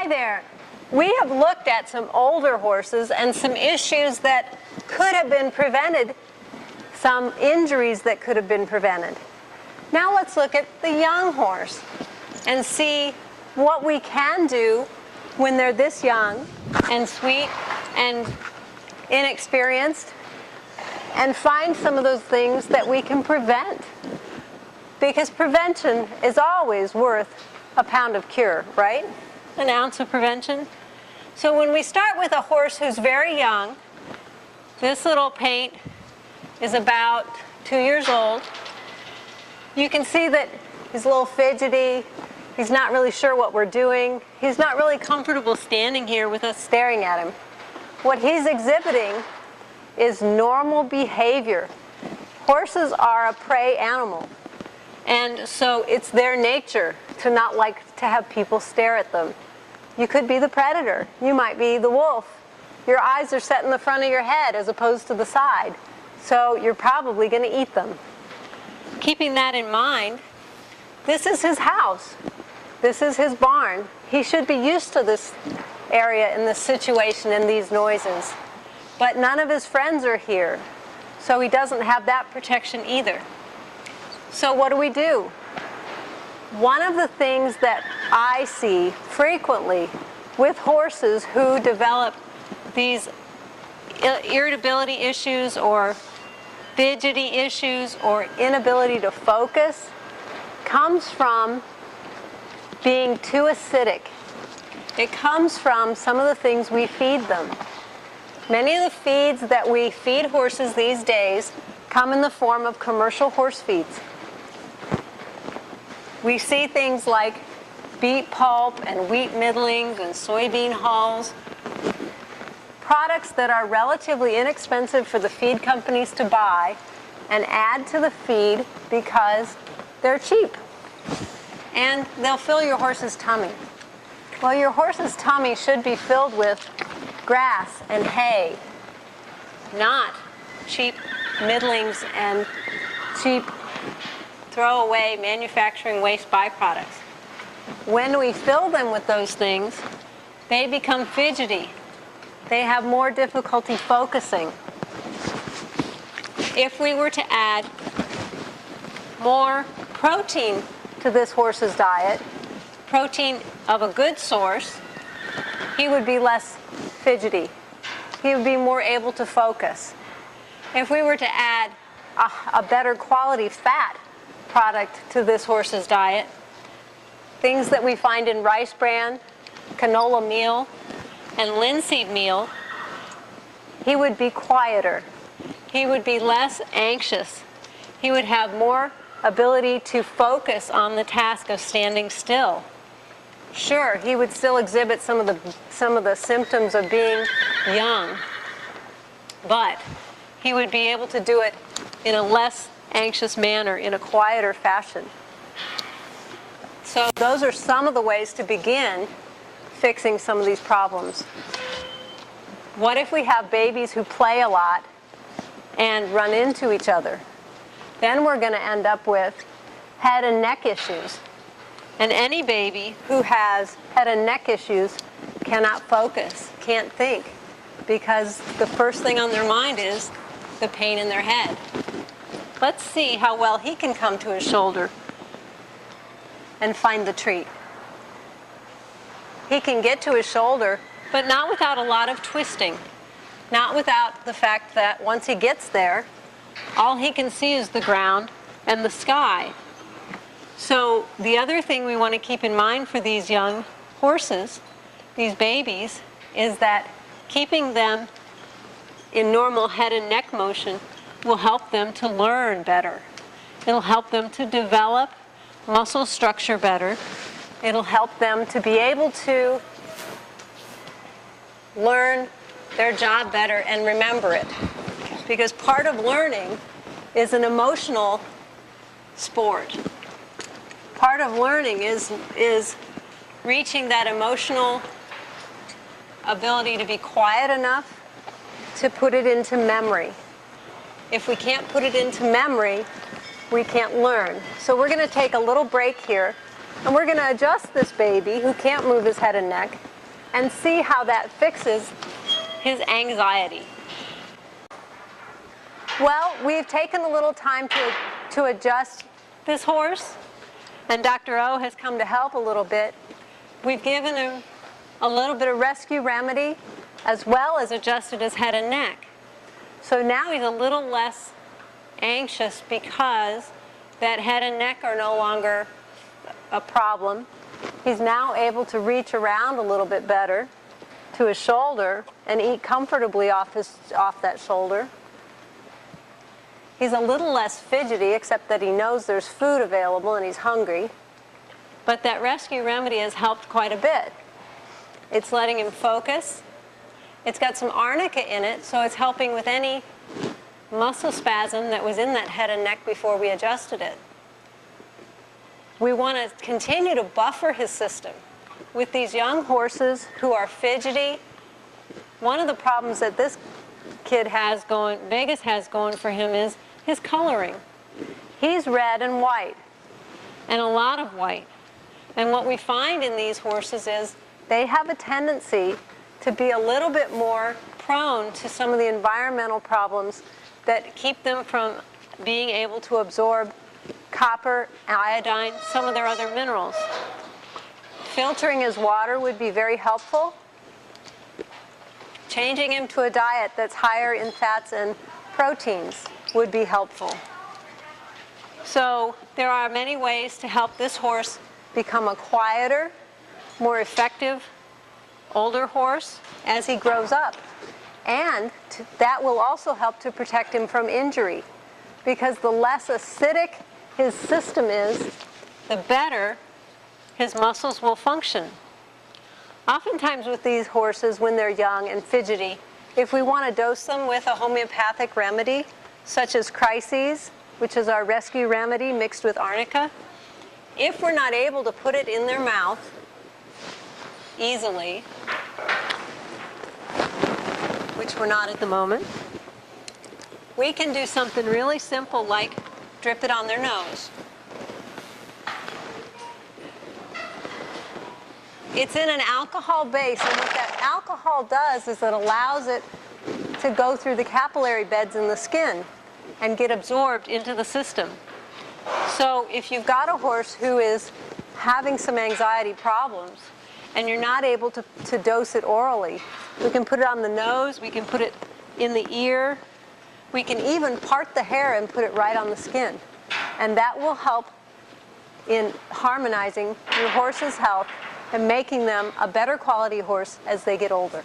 Hi there. We have looked at some older horses and some issues that could have been prevented, some injuries that could have been prevented. Now let's look at the young horse and see what we can do when they're this young and sweet and inexperienced, and find some of those things that we can prevent. Because prevention is always worth a pound of cure, right? An ounce of prevention. So when we start with a horse who's very young, this little paint is about 2 years old. You can see that he's a little fidgety. He's not really sure what we're doing. He's not really comfortable standing here with us staring at him. What he's exhibiting is normal behavior. Horses are a prey animal, and so it's their nature to not like to have people stare at them. You could be the predator. You might be the wolf. Your eyes are set in the front of your head as opposed to the side, so you're probably going to eat them. Keeping that in mind, this is his house. This is his barn. He should be used to this area and this situation and these noises. But none of his friends are here, so he doesn't have that protection either. So what do? One of the things that I see frequently with horses who develop these irritability issues or fidgety issues or inability to focus comes from being too acidic. It comes from some of the things we feed them. Many of the feeds that we feed horses these days come in the form of commercial horse feeds. We see things like beet pulp and wheat middlings and soybean hulls, products that are relatively inexpensive for the feed companies to buy and add to the feed because they're cheap. And they'll fill your horse's tummy. Well, your horse's tummy should be filled with grass and hay, not cheap middlings and cheap throwaway manufacturing waste byproducts. When we fill them with those things, they become fidgety. They have more difficulty focusing. If we were to add more protein to this horse's diet, protein of a good source, he would be less fidgety. He would be more able to focus. If we were to add a better quality fat product to this horse's diet, things that we find in rice bran, canola meal, and linseed meal, he would be quieter. He would be less anxious. He would have more ability to focus on the task of standing still. Sure, he would still exhibit some of the symptoms of being young, but he would be able to do it in a less anxious manner, in a quieter fashion. So those are some of the ways to begin fixing some of these problems. What if we have babies who play a lot and run into each other? Then we're going to end up with head and neck issues. And any baby who has head and neck issues cannot focus, can't think, because the first thing on their mind is the pain in their head. Let's see how well he can come to his shoulder and find the treat. He can get to his shoulder, but not without a lot of twisting. Not without the fact that once he gets there, all he can see is the ground and the sky. So the other thing we want to keep in mind for these young horses, these babies, is that keeping them in normal head and neck motion will help them to learn better. It'll help them to develop muscle structure better. It'll help them to be able to learn their job better and remember it. Because part of learning is an emotional sport. Part of learning is reaching that emotional ability to be quiet enough to put it into memory. If we can't put it into memory, we can't learn. So we're going to take a little break here, and we're going to adjust this baby who can't move his head and neck and see how that fixes his anxiety. Well, we've taken a little time to adjust this horse, and Dr. O has come to help a little bit. We've given him a little bit of rescue remedy as well as adjusted his head and neck. So now he's a little less anxious because that head and neck are no longer a problem. He's now able to reach around a little bit better to his shoulder and eat comfortably off that shoulder. He's a little less fidgety, except that he knows there's food available and he's hungry. But that rescue remedy has helped quite a bit. It's letting him focus. It's got some arnica in it, so it's helping with any muscle spasm that was in that head and neck before we adjusted it. We want to continue to buffer his system. With these young horses who are fidgety, one of the problems that this kid has going, Vegas has going for him, is his coloring. He's red and white, and a lot of white. And what we find in these horses is they have a tendency to be a little bit more prone to some of the environmental problems that keep them from being able to absorb copper, iodine, some of their other minerals. Filtering his water would be very helpful. Changing him to a diet that's higher in fats and proteins would be helpful. So there are many ways to help this horse become a quieter, more effective older horse as he grows up. And that will also help to protect him from injury, because the less acidic his system is, the better his muscles will function. Oftentimes with these horses, when they're young and fidgety, if we want to dose them with a homeopathic remedy, such as Chryses, which is our rescue remedy mixed with arnica, if we're not able to put it in their mouth easily, which we're not at the moment, we can do something really simple like drip it on their nose. It's in an alcohol base, and what that alcohol does is it allows it to go through the capillary beds in the skin and get absorbed into the system. So if you've got a horse who is having some anxiety problems and you're not able to dose it orally, we can put it on the nose, we can put it in the ear, we can even part the hair and put it right on the skin. And that will help in harmonizing your horse's health and making them a better quality horse as they get older.